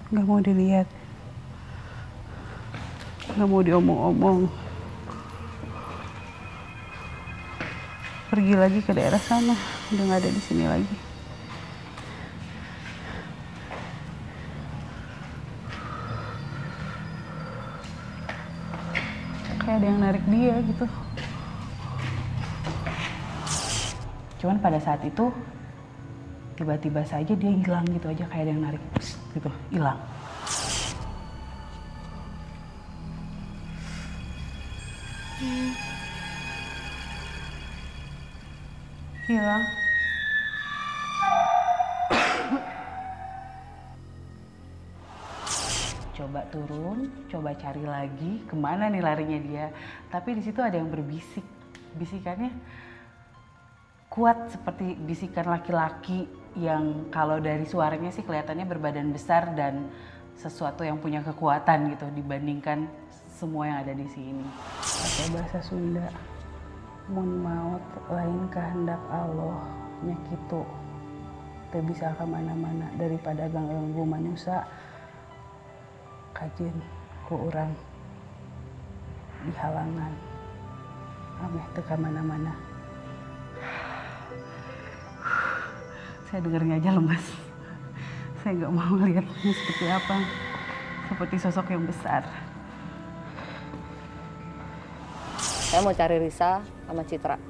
nggak mau dilihat, nggak mau diomong-omong. Pergi lagi ke daerah sana, udah nggak ada di sini lagi. Kayak ada yang narik dia gitu. Cuman pada saat itu tiba-tiba saja dia hilang gitu aja, kayak ada yang narik gitu, hilang. Hilang. Coba turun, coba cari lagi kemana nih larinya dia. Tapi di situ ada yang berbisik, bisikannya kuat seperti bisikan laki-laki yang kalau dari suaranya sih kelihatannya berbadan besar dan sesuatu yang punya kekuatan gitu dibandingkan semua yang ada di sini. Pakai bahasa Sunda, mun maut lain kehendak Allah nyakitu teu bisa kemana-mana daripada ganggu manusia kajen ku urang di halangan ameh teu kemana-mana. Saya dengarnya aja lemas. Saya nggak mau lihatnya seperti apa, seperti sosok yang besar. Saya mau cari Risa sama Citra,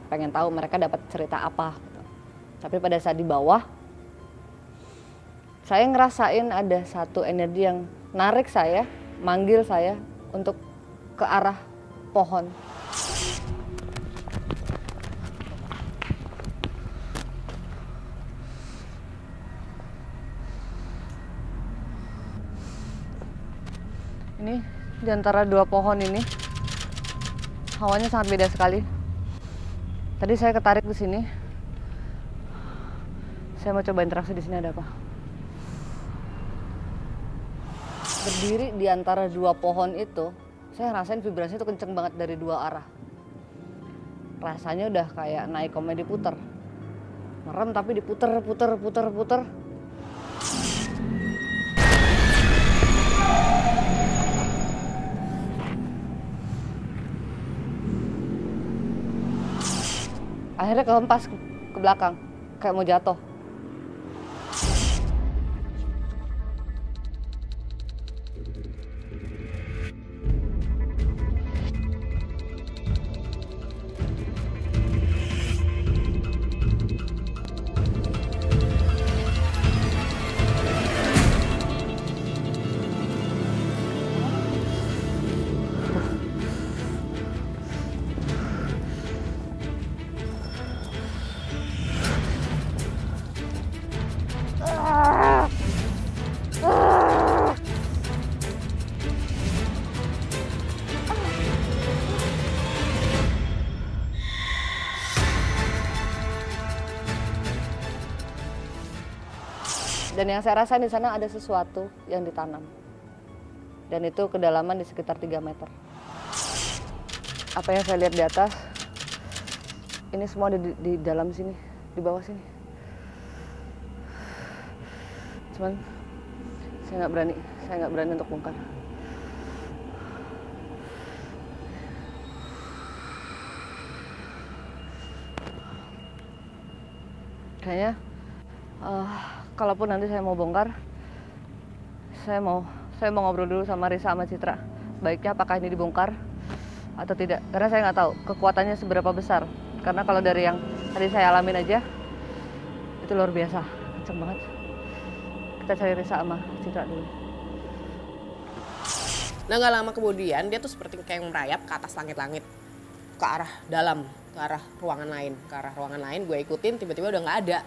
pengen tahu mereka dapat cerita apa gitu. Tapi pada saat di bawah, saya ngerasain ada satu energi yang narik saya, manggil saya untuk ke arah pohon. Ini di antara dua pohon ini, hawanya sangat beda sekali. Tadi saya ketarik di sini. Saya mau coba interaksi di sini ada apa. Berdiri di antara dua pohon itu, saya ngerasain vibrasinya itu kenceng banget dari dua arah. Rasanya udah kayak naik komedi puter. Merem tapi diputer, puter. Akhirnya kehempas ke belakang, kayak mau jatuh. Dan yang saya rasain di sana ada sesuatu yang ditanam. Dan itu kedalaman di sekitar 3 meter. Apa yang saya lihat di atas, ini semua ada di dalam sini, di bawah sini. Cuman saya nggak berani untuk bongkar. Kayaknya kalaupun nanti saya mau bongkar, saya mau ngobrol dulu sama Risa sama Citra. Baiknya apakah ini dibongkar atau tidak? Karena saya nggak tahu kekuatannya seberapa besar. Karena kalau dari yang tadi saya alamin aja, itu luar biasa, kenceng banget. Kita cari Risa sama Citra dulu. Nah nggak lama kemudian dia tuh seperti kayak merayap ke atas langit-langit, ke arah dalam, ke arah ruangan lain. Gue ikutin, tiba-tiba udah nggak ada.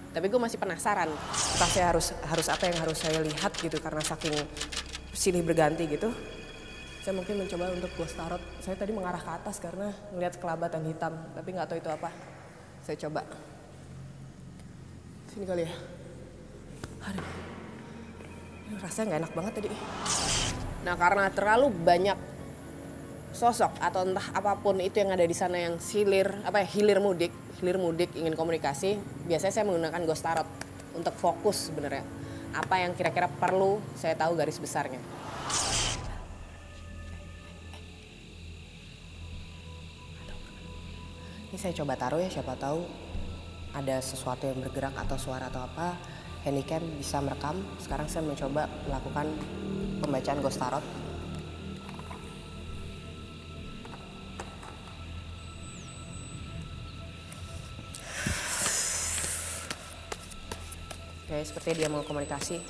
Tapi gue masih penasaran, entah saya harus apa yang harus saya lihat gitu karena saking silih berganti gitu. Saya mungkin mencoba untuk ghost tarot. Saya tadi mengarah ke atas karena ngeliat kelabatan hitam, tapi nggak tahu itu apa. Saya coba. Sini kali ya. Aduh, rasanya nggak enak banget tadi. Nah karena terlalu banyak sosok atau entah apapun itu yang ada di sana yang hilir mudik ingin komunikasi, biasanya saya menggunakan ghost tarot untuk fokus sebenarnya. apa yang kira-kira perlu saya tahu garis besarnya. Ini saya coba taruh ya, siapa tahu ada sesuatu yang bergerak atau suara atau apa. Handycam bisa merekam. Sekarang saya mencoba melakukan pembacaan ghost tarot. Oke, seperti dia mau komunikasi.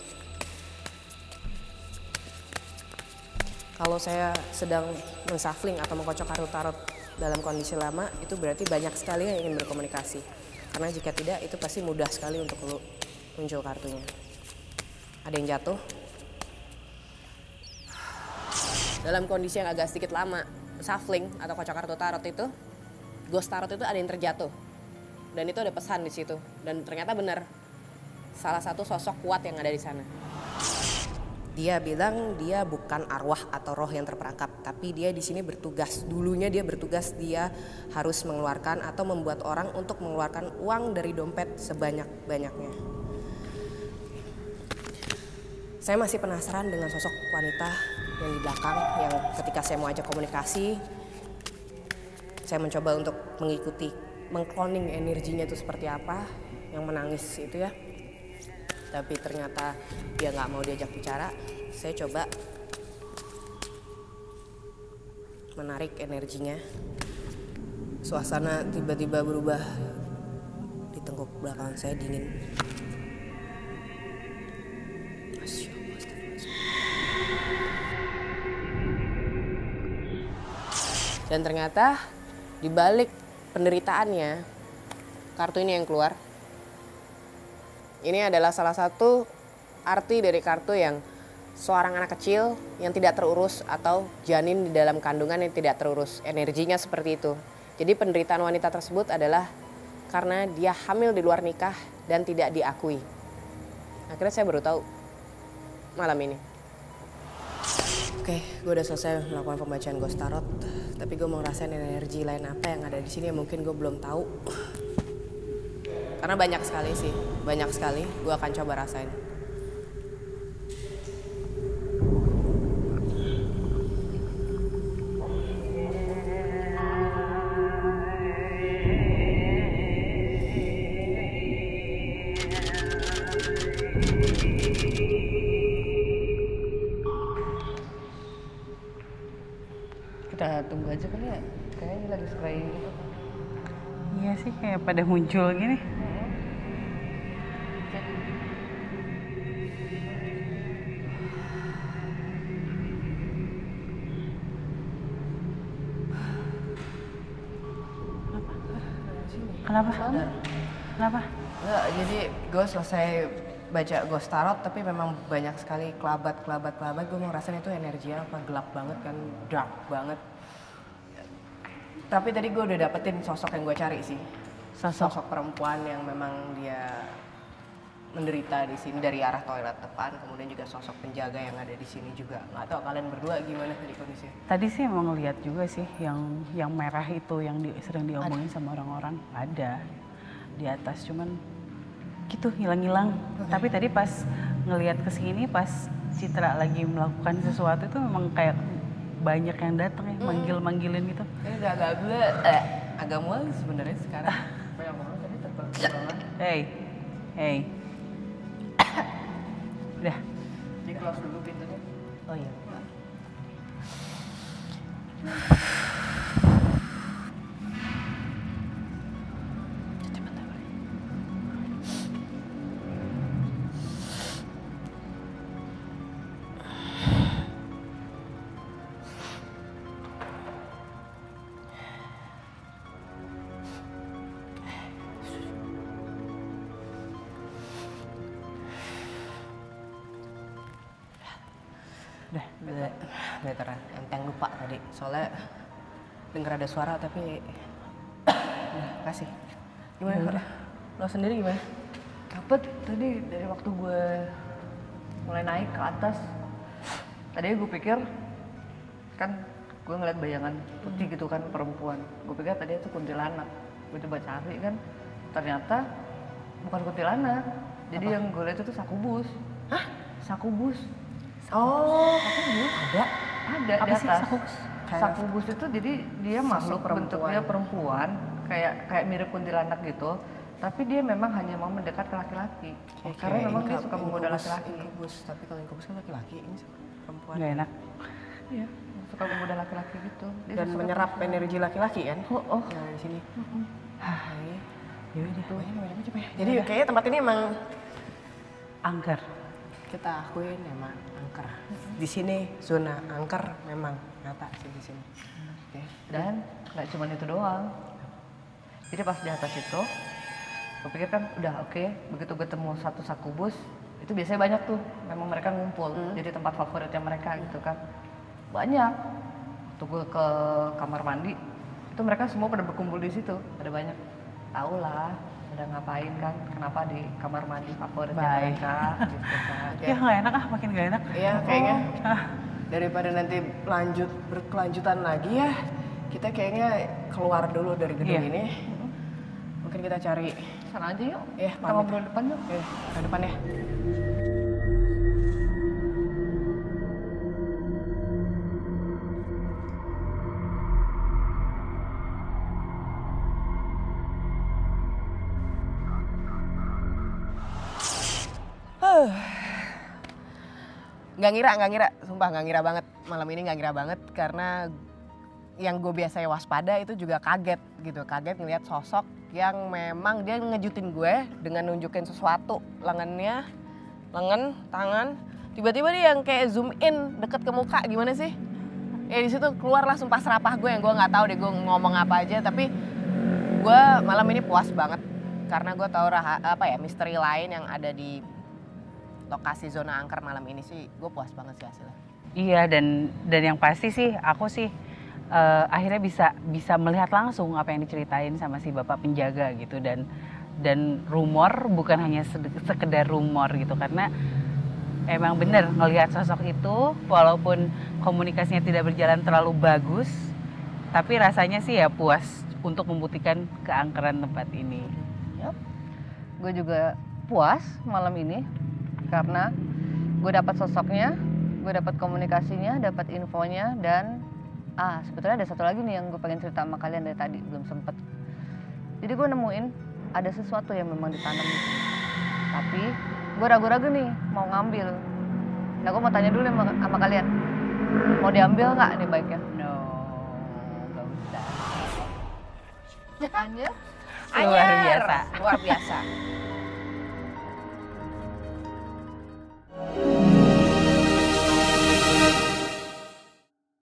Kalau saya sedang menshuffling atau mengkocok kartu tarot dalam kondisi lama, itu berarti banyak sekali yang ingin berkomunikasi. Karena jika tidak, itu pasti mudah sekali untuk muncul kartunya. Ada yang jatuh. Dalam kondisi yang agak sedikit lama, shuffling atau kocok kartu tarot itu, ghost tarot itu ada yang terjatuh. Dan itu ada pesan di situ. Dan ternyata benar. Salah satu sosok kuat yang ada di sana. Dia bilang dia bukan arwah atau roh yang terperangkap, tapi dia di sini bertugas. Dulunya dia bertugas, dia harus mengeluarkan atau membuat orang untuk mengeluarkan uang dari dompet sebanyak-banyaknya. Saya masih penasaran dengan sosok wanita yang di belakang, yang ketika saya mau ajak komunikasi, saya mencoba untuk mengikuti, mengcloning energinya itu seperti apa, yang menangis itu ya. Tapi ternyata dia nggak mau diajak bicara. Saya coba menarik energinya. Suasana tiba-tiba berubah. Di tengkuk belakang saya dingin. Dan ternyata di balik penderitaannya, kartu ini yang keluar. Ini adalah salah satu arti dari kartu yang seorang anak kecil yang tidak terurus atau janin di dalam kandungan yang tidak terurus. Energinya seperti itu. Jadi penderitaan wanita tersebut adalah karena dia hamil di luar nikah dan tidak diakui. Akhirnya saya baru tahu malam ini. Oke, gue udah selesai melakukan pembacaan ghost tarot. Tapi gue mau ngerasain energi lain apa yang ada di sini yang mungkin gue belum tahu. Karena banyak sekali sih, banyak sekali. Gue akan coba rasain. Kita tunggu aja kali ya, kayaknya lagi spraying gitu. Iya sih, kayak pada muncul gini. Kenapa? Kenapa? Enggak, jadi gue selesai baca ghost tarot tapi memang banyak sekali kelabat. Gue mau ngerasain itu energinya apa, gelap banget kan, dark banget. Tapi tadi gue udah dapetin sosok yang gue cari sih. Sosok perempuan yang memang dia menderita di sini dari arah toilet depan, kemudian juga sosok penjaga yang ada di sini juga. Nggak tahu kalian berdua gimana tadi kondisinya? Tadi sih emang lihat juga sih yang merah itu yang sering diomongin sama orang-orang ada di atas, cuman gitu hilang-hilang. Tapi tadi pas ngelihat ke sini pas Citra lagi melakukan sesuatu itu memang kayak banyak yang datang ya, manggil-manggilin gitu. Ini udah agak mual sebenarnya sekarang. Banyak banget tadi terbang. Hey. Udah. Di close dulu pintunya. Oh iya. Veteran, enteng lupa tadi soalnya denger ada suara tapi kasih. Gimana? Lo sendiri gimana? Dapet tadi dari waktu gue mulai naik ke atas. Tadi gue pikir kan gue ngeliat bayangan putih gitu kan, perempuan. Gue pikir tadi itu kuntilanak. Gue coba cari kan, ternyata bukan kuntilanak. Jadi yang gue lihat itu sakubus. Hah? Sakubus. Oh, ada. Ada Apa di sih atas. sakubus? Sakubus itu jadi dia makhluk bentuknya perempuan, kayak mirip kuntilanak gitu. Tapi dia memang hanya mau mendekat ke laki-laki. Karena memang dia suka menggoda laki-laki. Tapi kalau inkubus kan laki-laki, ini perempuan. Nggak enak. Iya, suka menggoda laki-laki gitu. Dia Dan suka menyerap perempuan. energi laki-laki kan? Oh. Yang di sini. Ya udah. Macam-macam ya. Jadi kayaknya tempat ini emang Angker. kita akuin emang angker. Di sini zona angker memang nyata sih di sini. Oke. Dan nggak cuma itu doang. Jadi pas di atas itu, gue pikir kan udah oke. Begitu gue temu satu sakubus, itu biasanya banyak tuh. Memang mereka ngumpul. Jadi tempat favoritnya mereka gitu kan. Banyak. Waktu gue ke kamar mandi, itu mereka semua pada berkumpul di situ. Ada banyak. Tahu lah, ada ngapain kan? Kenapa di kamar mandi favoritnya Baik. mereka gitu kan. Ya nggak enak makin nggak enak. Iya kayaknya daripada nanti berkelanjutan lagi ya, kita kayaknya keluar dulu dari gedung Iya. ini. Mungkin kita cari Sana aja yuk. Iya, Kita pamit. ngobrol depan yuk. ke depan ya. Nggak ngira, sumpah nggak ngira banget. Malam ini nggak ngira banget karena yang gue biasanya waspada itu juga kaget gitu. Kaget ngeliat sosok yang memang dia ngejutin gue dengan nunjukin sesuatu. Lengan, tangan. Tiba-tiba dia yang kayak zoom in deket ke muka, gimana sih? Ya di situ keluarlah sumpah serapah gue yang gue nggak tahu deh gue ngomong apa aja. Tapi gue malam ini puas banget karena gue tahu misteri lain yang ada di lokasi zona angker malam ini sih. Gue puas banget sih hasilnya. Iya, dan yang pasti sih aku sih akhirnya bisa melihat langsung apa yang diceritain sama si bapak penjaga gitu, dan rumor bukan hanya sekedar rumor gitu, karena emang bener ngelihat sosok itu walaupun komunikasinya tidak berjalan terlalu bagus, tapi rasanya sih ya puas untuk membuktikan keangkeran tempat ini. Gue juga puas malam ini karena gue dapat sosoknya, gue dapat komunikasinya, dapat infonya, dan sebetulnya ada satu lagi nih yang gue pengen cerita sama kalian dari tadi, belum sempet. Jadi gue nemuin ada sesuatu yang memang ditanam di sini, tapi gue ragu-ragu nih mau ngambil. Nah gue mau tanya dulu sama kalian, mau diambil nggak nih baiknya? No, gak usah. Anjir. Luar biasa. Luar biasa.